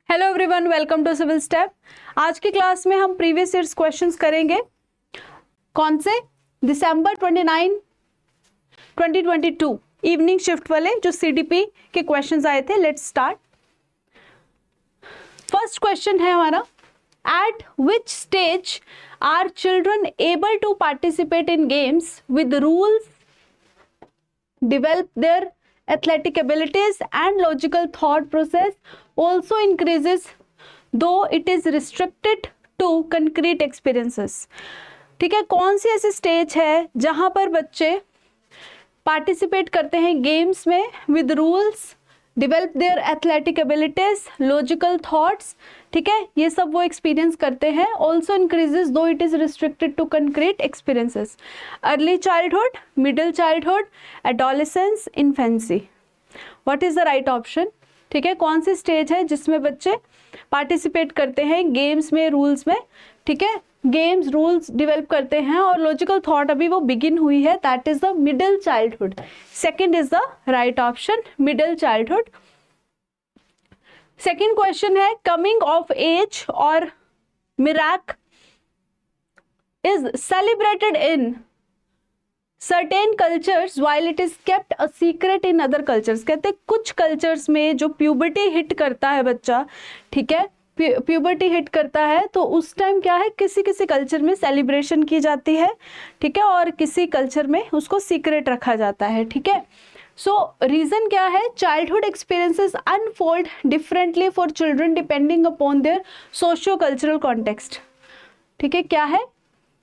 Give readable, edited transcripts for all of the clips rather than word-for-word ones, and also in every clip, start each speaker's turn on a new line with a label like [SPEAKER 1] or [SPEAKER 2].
[SPEAKER 1] Hello everyone, welcome to civil step. आज की class में हम प्रीवियस ईयर्स क्वेश्चंस करेंगे। कौन से? दिसंबर 29 2022 इवनिंग शिफ्ट वाले जो सीडीपी के क्वेश्चंस आए थे। Let's start. फर्स्ट क्वेश्चन है हमारा, at which stage are children able to participate in games with rules, develop their athletic abilities and logical thought process also increases though it is restricted to concrete experiences। ठीक है, कौन सी ऐसी stage है जहां पर बच्चे पार्टिसिपेट करते हैं गेम्स में with rules, develop their athletic abilities, logical thoughts. ठीक है, ये सब वो एक्सपीरियंस करते हैं। Also increases though it is restricted to concrete experiences. Early childhood, middle childhood, adolescence, infancy. What is the right option? ठीक है, कौन सी स्टेज है जिसमें बच्चे पार्टिसिपेट करते हैं गेम्स में, रूल्स में? ठीक है, गेम्स रूल्स डिवेल्प करते हैं और लॉजिकल थॉट अभी वो बिगिन हुई है, that is the middle childhood. Second is the right option, middle childhood. Second question है, कमिंग ऑफ एज और Mirach is celebrated in certain cultures while it is kept a secret in other cultures. कहते हैं कुछ cultures में जो puberty hit करता है बच्चा, ठीक है, प्यूबर्टी हिट करता है तो उस टाइम क्या है, किसी किसी कल्चर में सेलिब्रेशन की जाती है, ठीक है, और किसी कल्चर में उसको सीक्रेट रखा जाता है। ठीक है, सो रीजन क्या है? Childhood experiences unfold differently for children depending upon their socio cultural context. ठीक है, क्या है?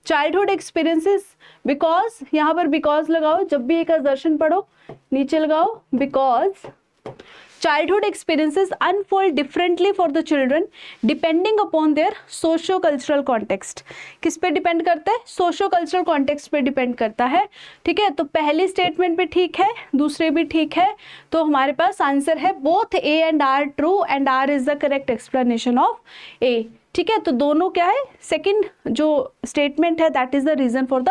[SPEAKER 1] चाइल्डहुड एक्सपीरियंसेस, बिकॉज, यहाँ पर बिकॉज लगाओ, जब भी एक असर्शन पढ़ो नीचे लगाओ because childhood experiences unfold differently for the children depending upon their socio-cultural context। किस पे डिपेंड करता है? सोशो-कल्चरल कॉन्टेक्स्ट पे डिपेंड करता है। ठीक है, तो पहली स्टेटमेंट भी ठीक है, दूसरे भी ठीक है, तो हमारे पास आंसर है both A and R true and R is the correct explanation of A. ठीक है, तो दोनों क्या है? सेकंड जो स्टेटमेंट है that is the reason for the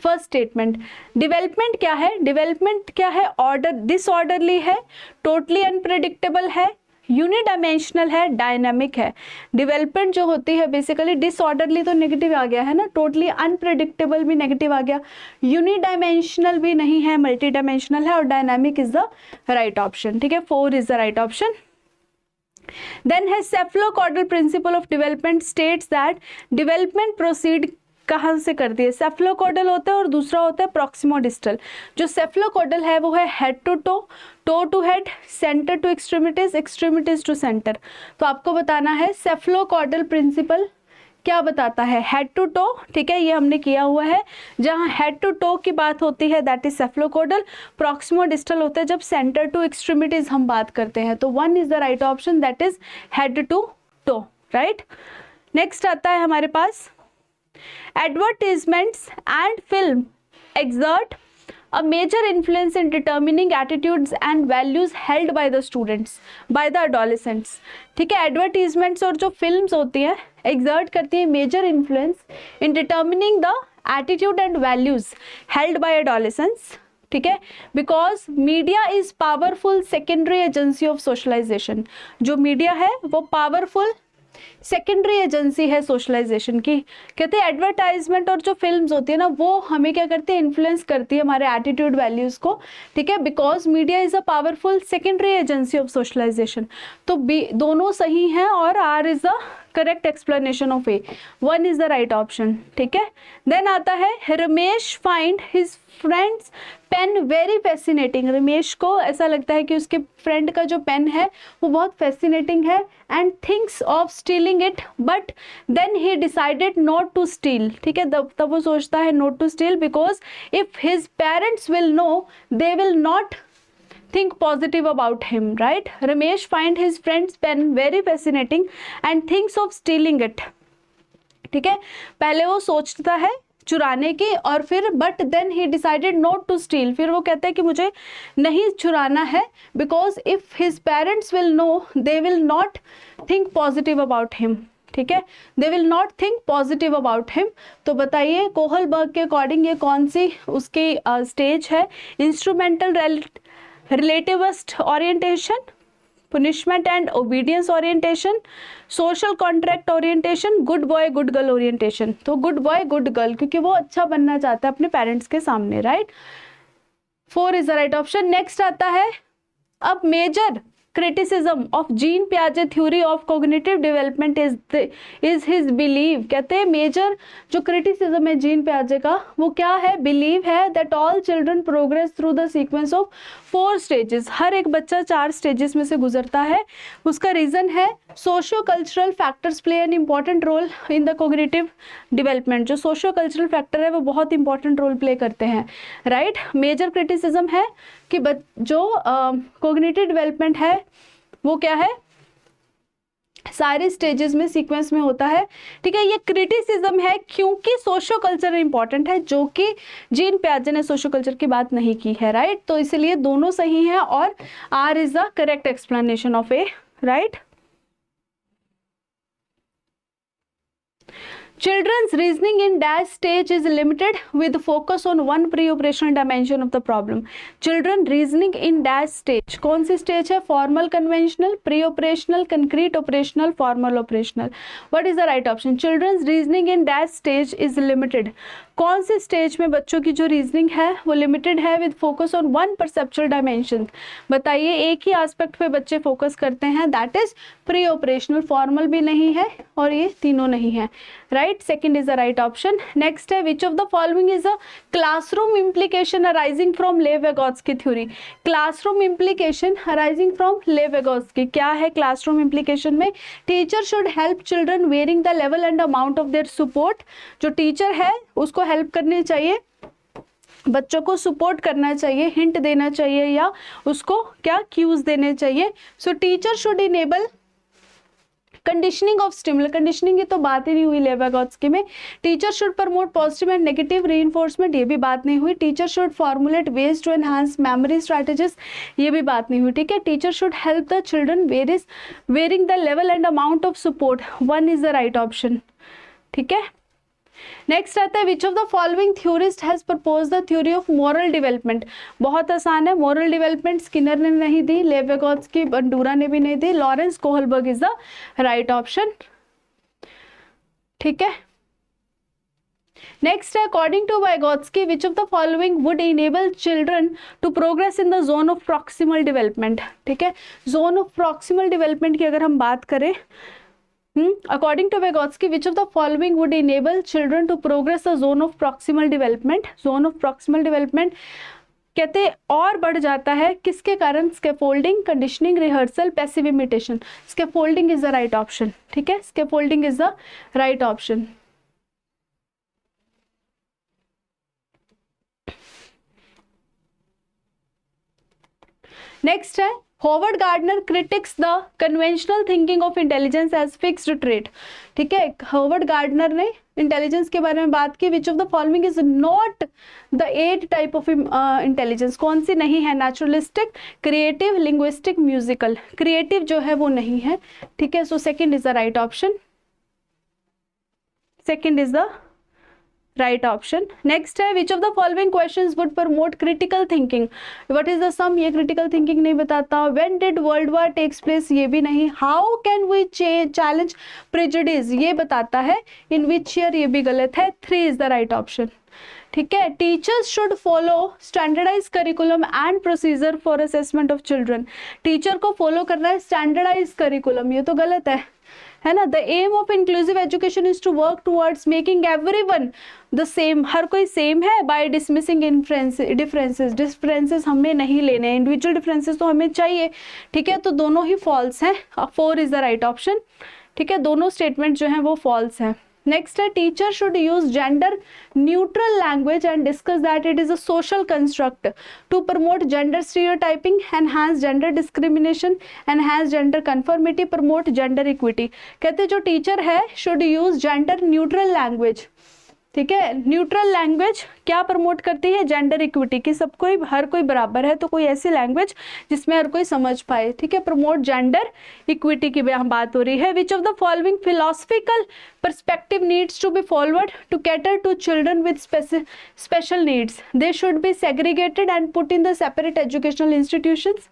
[SPEAKER 1] first statement. Development क्या है? डेवलपमेंट क्या है? ऑर्डर, डिसऑर्डरली है, टोटली अनप्रेडिक्टेबल है, यूनिडायमेंशनल है, डायनामिक है। डेवलपमेंट जो होती है बेसिकली, डिसऑर्डरली तो नेगेटिव आ गया है ना, टोटली अनप्रेडिक्टेबल भी नेगेटिव आ गया, यूनिडायमेंशनल भी नहीं है, मल्टी डायमेंशनल है, और dynamic is the right option. ठीक है, 4 is the right option. Then has cephalocaudal principle of development states that development proceed कहाँ से करती है? सेफलोकॉडल होता है और दूसरा होता है प्रॉक्सिमोडिस्टल। जो सेफलोकॉडल है वो है head to toe, toe to head, centre to extremities, extremities to centre. तो आपको बताना है सेफलोकॉडल प्रिंसिपल क्या बताता है? Head to toe. ठीक है, ये हमने किया हुआ है। जहाँ हेड टू टो की बात होती है दैट इज सेफलोकॉडल, प्रॉक्सिमोडिस्टल होता है जब सेंटर टू एक्सट्रीमिटीज हम बात करते हैं। तो 1 is the right option, that is head to toe. Right, next आता है हमारे पास, advertisements and film exert a major influence in determining attitudes and values held by the students, by the adolescents। ठीक है, एडवर्टीजमेंट्स और जो films होती हैं exert करती है major influence in determining the attitude and values held by adolescents। ठीक है, because media is powerful secondary agency of socialisation. जो मीडिया है वो पावरफुल सेकेंडरी एजेंसी है सोशलाइजेशन की। कहते हैं एडवर्टाइजमेंट और जो फिल्म्स होती है ना वो हमें क्या करती है? इन्फ्लुएंस करती है हमारे एटीट्यूड वैल्यूज को। ठीक है, because media is a powerful secondary agency of socialisation. तो बी दोनों सही हैं और R is the correct explanation of A. 1 is the right option. ठीक है, देन आता है Ramesh find his friends pen very fascinating. Ramesh को ऐसा लगता है कि उसके फ्रेंड का जो पेन है वो बहुत फैसिनेटिंग है and thinks of stealing it but then he decided not to steal. ठीक है, तब वो सोचता है not to steal because if his parents will know they will not think positive about him, right? Ramesh find his friend's pen very fascinating and thinks of stealing it। ठीक है, पहले वो सोचता है चुराने की और फिर but then he decided not to steal, फिर वो कहता है कि मुझे नहीं चुराना है because if his parents will know they will not think positive about him. ठीक है, they will not think positive about him. तो बताइए कोहलबर्ग के अकॉर्डिंग ये कौन सी उसकी स्टेज है? Instrumental relativist orientation, punishment and obedience orientation, social contract orientation, good boy good girl orientation. तो good boy good girl, क्योंकि वो अच्छा बनना चाहता है अपने पेरेंट्स के सामने, right. 4 is the right option. Next आता है अब major criticism of Jean Piaget theory of cognitive development is his belief. कहते हैं मेजर जो criticism है जीन पियाजे का वो क्या है, बिलीव है that all children progress through the sequence of 4 stages. हर एक बच्चा 4 स्टेजेस में से गुजरता है. उसका रीजन है socio cultural factors play an important role in the cognitive development. जो सोशियो कल्चरल फैक्टर है वो बहुत इंपॉर्टेंट रोल प्ले करते हैं, राइट. मेजर क्रिटिसिज्म है कि जो कोग्निटिव डेवलपमेंट है वो क्या है, सारे स्टेजेस में सीक्वेंस में होता है. ठीक है, ये क्रिटिसिज्म है क्योंकि सोशियो कल्चर इंपॉर्टेंट है, जो कि जीन पियाजे ने सोशियो कल्चर की बात नहीं की है, राइट. तो इसलिए दोनों सही है और R is the correct explanation of A, right. Children's reasoning in dash stage is limited with focus on one pre-operational dimension of the problem. Children reasoning in dash stage, कौन सी stage है, formal conventional, pre-operational, concrete operational, formal operational. What is the right option? Children's reasoning in dash stage is limited. कौन सी stage में बच्चों की जो reasoning है वो limited है with focus on one perceptual dimension. बताइए, एक ही एस्पेक्ट पे बच्चे फोकस करते हैं, that is preoperational. Formal भी नहीं है और ये तीनों नहीं है, right. Second is the right option. Next है which of the following is a classroom implication arising from Lev Vygotsky theory. Classroom implication arising from Lev Vygotsky. क्या है क्लासरूम इम्प्लीकेशन में, teacher should help children varying the level and amount of their support. जो teacher है उसको help करनी चाहिए, बच्चों को सपोर्ट करना चाहिए, हिंट देना चाहिए या उसको क्या क्यूज देने चाहिए. So teacher should enable conditioning of stimulus. Conditioning की तो बात ही नहीं हुई लेव-वेगोत्स्की में. Teacher should promote positive and negative reinforcement, ये भी बात नहीं हुई. Teacher should formulate ways to enhance memory strategies, ये भी बात नहीं हुई. ठीक है, teacher should help the children varying the level and amount of support. 1 is the right option. ठीक है, नेक्स्ट आता है which of the following theorist has propose the theory of moral development. बहुत आसान है. मॉरल डेवलपमेंट स्किनर ने नहीं दी, लेव-वेगोत्स्की Bandura ने भी नहीं दी, Lawrence Kohlberg is the right option. ठीक है, नेक्स्ट है according to Vygotsky which of the following would enable children to progress in the zone of proximal development. ठीक है, जोन ऑफ प्रॉक्सिमल डेवलपमेंट की अगर हम बात करें, according to Vygotsky, which of the following would enable children to progress the zone of proximal development? Zone of proximal development कहते और बढ़ जाता है किसके कारण, scaffolding, conditioning, rehearsal, passive imitation. Scaffolding is the right option. ठीक है, scaffolding is the right option. Next है Howard Gardner critics the conventional thinking of intelligence as fixed trait. ठीक है, हॉवर्ड गार्डनर ने इंटेलिजेंस के बारे में बात की. Which of the following is not the 8 type of intelligence. कौन सी नहीं है, naturalistic, creative, linguistic, musical. Creative जो है वो नहीं है. ठीक है, so second is the right option. Second is the right option. Next है which of the following questions would promote critical thinking. What is the sum, ये क्रिटिकल थिंकिंग नहीं बताता. When did world war takes place, ये भी नहीं. How can we challenge prejudice, ये बताता है. इन विच ईयर, ये भी गलत है. 3 इज द राइट ऑप्शन. ठीक है, teachers should follow standardise curriculum and procedure for assessment of children. Teacher को फॉलो करना है स्टैंडर्डाइज करिकुलम, ये तो गलत है ना. The aim of inclusive education is to work towards making everyone the same. हर कोई सेम है बाय डिसमिसिंग डिफरेंसेस. डिफरेंसेस हमें नहीं लेने, इंडिविजुअल डिफरेंसेस तो हमें चाहिए. ठीक है, तो दोनों ही फॉल्स हैं. 4 इज द राइट ऑप्शन. ठीक है, दोनों स्टेटमेंट जो हैं वो फॉल्स हैं. नेक्स्ट है teacher should use gender neutral language and discuss that it is a social construct to promote gender stereotyping, enhance gender discrimination, enhance gender conformity, promote gender equity. कहते जो टीचर है should use gender neutral language. ठीक है, neutral language क्या promote करती है, gender equity की. सब कोई, हर कोई बराबर है, तो कोई ऐसी लैंग्वेज जिसमें हर कोई समझ पाए. ठीक है, प्रमोट जेंडर इक्विटी की बात हो रही है. Which of the following philosophical perspective needs to be followed to cater to children with special needs. They should be segregated and put in the separate educational institutions.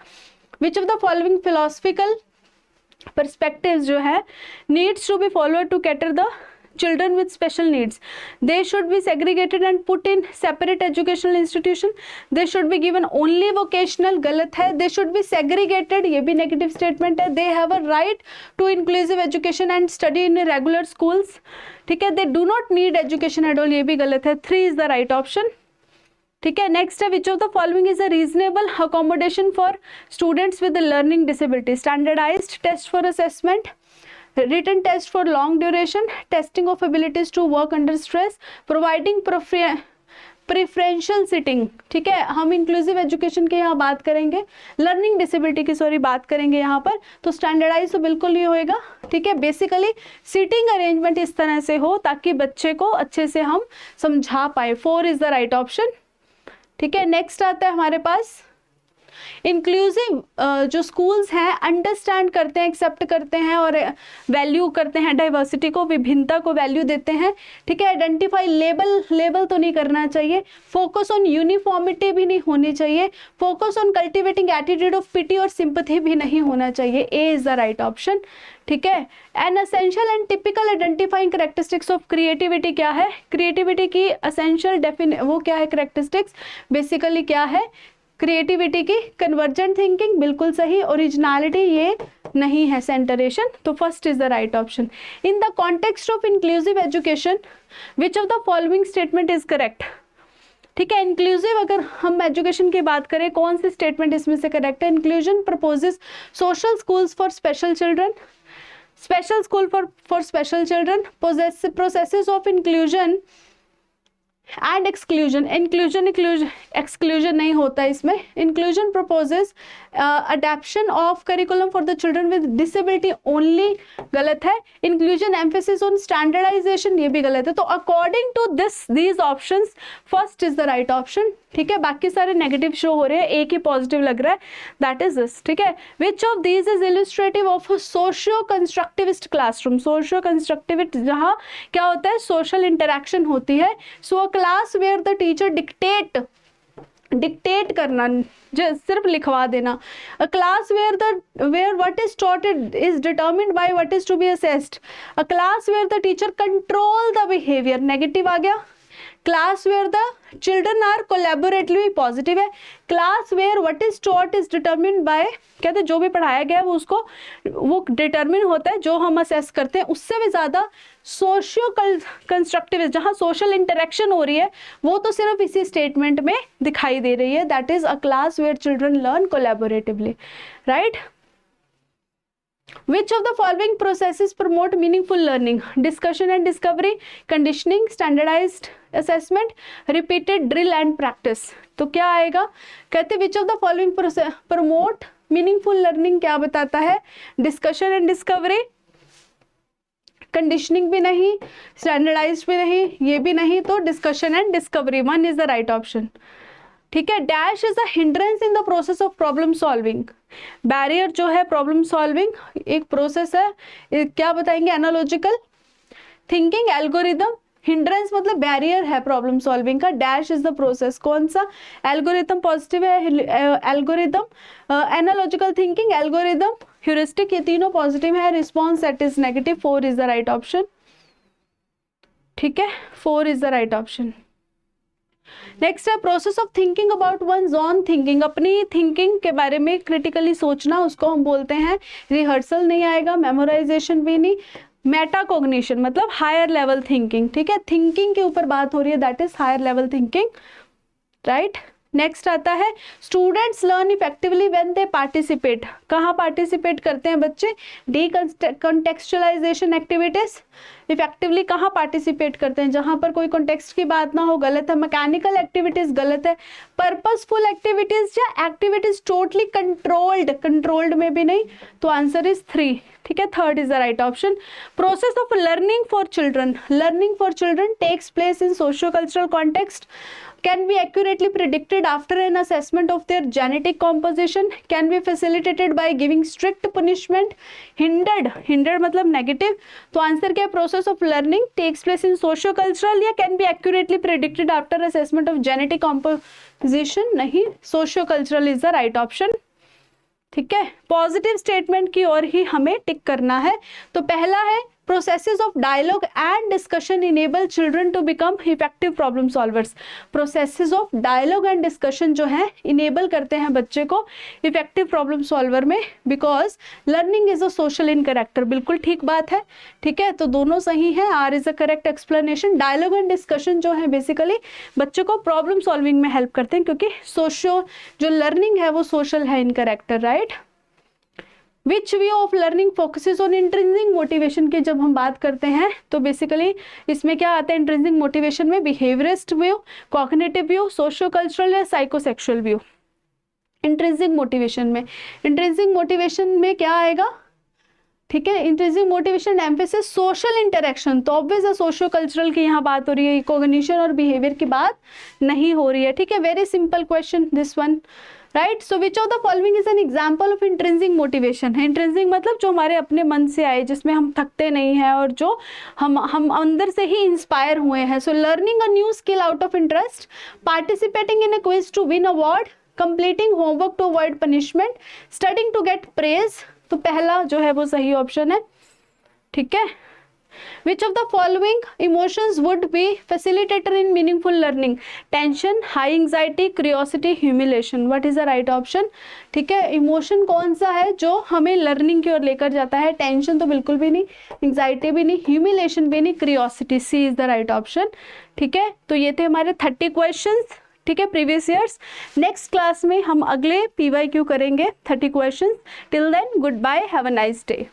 [SPEAKER 1] Which of the following philosophical perspectives जो है needs to be followed to cater the children with special needs. They should be segregated and put in separate educational institution. They should be given only vocational, गलत है. They should be segregated, ये भी negative statement है. They have a right to inclusive education and study in regular schools. ठीक है. They do not need education at all, ये भी गलत है. 3 is the right option. ठीक है. नेक्स्ट है which of the following is a reasonable accommodation for students with learning disability. Standardized test for assessment, written test for long duration, testing of abilities to work under stress, providing preferential sitting. ठीक है. हम inclusive education की यहाँ बात करेंगे, learning disability की sorry बात करेंगे यहाँ पर, तो स्टैंडर्डाइज तो बिल्कुल नहीं होएगा. ठीक है. बेसिकली सीटिंग अरेंजमेंट इस तरह से हो ताकि बच्चे को अच्छे से हम समझा पाए. 4 इज द राइट ऑप्शन. ठीक है. नेक्स्ट आता है हमारे पास इंक्लूसिव जो स्कूल्स हैं अंडरस्टैंड करते हैं, एक्सेप्ट करते हैं और वैल्यू करते हैं डाइवर्सिटी को, विभिन्नता को वैल्यू देते हैं. ठीक है. आइडेंटिफाई, लेबल तो नहीं करना चाहिए. फोकस ऑन यूनिफॉर्मिटी भी नहीं होनी चाहिए. Focus on cultivating attitude of pity और सिंपैथी भी नहीं होना चाहिए. A is the right option. ठीक है. An essential and typical identifying characteristics of creativity क्या है? क्रिएटिविटी की असेंशियल वो क्या है? करेक्टरिस्टिक्स बेसिकली क्या है? क्रिएटिविटी की कन्वर्जेंट थिंकिंग, बिल्कुल सही. ओरिजिनलिटी ये नहीं है, सेंटरेशन. तो first is the right option. In the context of inclusive education which of the following statement is correct? ठीक है. इंक्लूसिव अगर हम एजुकेशन की बात करें, कौन सी स्टेटमेंट इसमें से करेक्ट है? Inclusion proposes social schools for special children, special school for special children, processes of inclusion and exclusion. Inclusion exclusion नहीं होता इसमें. Inclusion proposes adaptation of curriculum for the children with disability only, गलत है. Inclusion emphasis on standardisation, ये भी गलत है. तो according to these options first is the right option. ठीक है. बाकी सारे नेगेटिव शो हो रहे हैं, एक ही पॉजिटिव लग रहा है, दैट इज दिस. ठीक है. Which of these is illustrative of socio constructivist classroom? Socio constructivist जहाँ क्या होता है? सोशल इंटरेक्शन होती है. So class where the teacher dictate करना, सिर्फ लिखवा देना. A class where what is taught is determined by what is to be assessed. A class where the teacher control the behaviour, negative आ गया. Class where the children are collaboratively, positive है. Class where what is taught is determined bye, कहते हैं जो भी पढ़ाया गया है वो डिटर्मिन होता है, जो हम असेस करते हैं उससे भी ज्यादा सोशियो कंस्ट्रक्टिव, जहाँ सोशल इंटरेक्शन हो रही है वो तो सिर्फ इसी स्टेटमेंट में दिखाई दे रही है. That is a class where children learn collaboratively. Right. Which of the following processes promote meaningful learning? Discussion and discovery, conditioning, standardized assessment, repeated drill and practice. तो क्या आएगा? कहते which of the following promote meaningful learning क्या बताता है? Discussion and discovery, conditioning भी नहीं, standardised भी नहीं, ये भी नहीं, तो discussion and discovery 1 is the right option. ठीक है. Dash is a hindrance in the process of problem solving. Barrier जो है प्रॉब्लम सॉल्विंग एक प्रोसेस है, क्या बताएंगे? Analogical thinking, algorithm. हिंड्रेंस मतलब बैरियर है प्रॉब्लम सॉल्विंग का. डैश इज द प्रोसेस, कौन सा? एल्गोरिदम पॉजिटिव है, algorithm, analogical thinking, algorithm, heuristic, ये तीनों पॉजिटिव है. Response that is negative. 4 is the right option. ठीक है. 4 is the right option. Next है process of thinking about one's own thinking. अपनी थिंकिंग के बारे में क्रिटिकली सोचना, उसको हम बोलते हैं रिहर्सल. नहीं आएगा, मेमोराइजेशन भी नहीं. मेटाकॉग्निशन मतलब हायर लेवल थिंकिंग. ठीक है. थिंकिंग के ऊपर बात हो रही है, that is higher level thinking. Right. Next आता है students learn effectively when they participate. कहाँ पार्टिसिपेट करते हैं बच्चे? Decontextualization activities. इफेक्टिवली कहाँ पार्टिसिपेट करते हैं? जहाँ पर कोई कॉन्टेक्स्ट की बात ना हो, गलत है. मैकेनिकल एक्टिविटीज, गलत है. पर्पसफुल एक्टिविटीज या एक्टिविटीज टोटली कंट्रोल्ड में भी नहीं, तो आंसर इज 3. ठीक है. 3rd is the right option. Process of learning for children takes place in socio cultural context. Can be accurately predicted after an assessment of their genetic composition. Can be facilitated by giving strict punishment. Hindered मतलब negative. तो answer क्या है? Process of learning takes place in socio-cultural या can be accurately predicted after assessment of genetic composition. नहीं, socio-cultural is the right option. ठीक है, positive statement की ओर ही हमें टिक करना है। तो पहला है processes of dialogue and discussion enable children to become effective problem solvers. Processes of dialogue and discussion जो है इनेबल करते हैं बच्चे को इफेक्टिव प्रॉब्लम सॉल्वर में, because learning is a social in character. बिल्कुल ठीक बात है, ठीक है, तो दोनों सही है, R is a correct explanation. Dialogue and discussion जो है बेसिकली बच्चे को प्रॉब्लम सॉल्विंग में हेल्प करते हैं, क्योंकि सोशो जो लर्निंग है वो सोशल है इन character, right. Which way of learning focuses on intrinsic motivation की जब हम बात करते हैं तो बेसिकली इसमें क्या आता है इंट्रिंसिक मोटिवेशन में, behaviourist view, cognitive view, socio cultural या साइकोसेक्सुअल व्यू। इंट्रिंसिक मोटिवेशन में क्या आएगा, ठीक है, intrinsic motivation emphasis social interaction, तो ऑब्वियस सोशो कल्चरल की यहाँ बात हो रही है, कॉग्निशन और बिहेवियर की बात नहीं हो रही है, ठीक है। Very simple question this one, right. So which of the following is an example of intrinsic motivation है। इंट्रिंसिक मतलब जो हमारे अपने मन से आए, जिसमें हम थकते नहीं हैं और जो हम अंदर से ही इंस्पायर हुए हैं। So learning a new skill out of interest, participating in a quiz to win award, completing homework to avoid punishment, studying to get praise. तो पहला जो है वो सही ऑप्शन है, ठीक है। Which of the following emotions would be facilitator in meaningful learning? Tension, high anxiety, curiosity, humiliation. What is the right option? ठीक है, इमोशन कौन सा है जो हमें लर्निंग की ओर लेकर जाता है? टेंशन तो बिल्कुल भी नहीं, एंग्जाइटी भी नहीं, ह्यूमिलेशन भी नहीं, curiosity, C is the right option, ठीक है। तो ये थे हमारे 30 क्वेश्चंस, ठीक है, प्रीवियस ईयर्स। नेक्स्ट क्लास में हम अगले PYQ करेंगे 30 questions. Till then goodbye, have a nice day.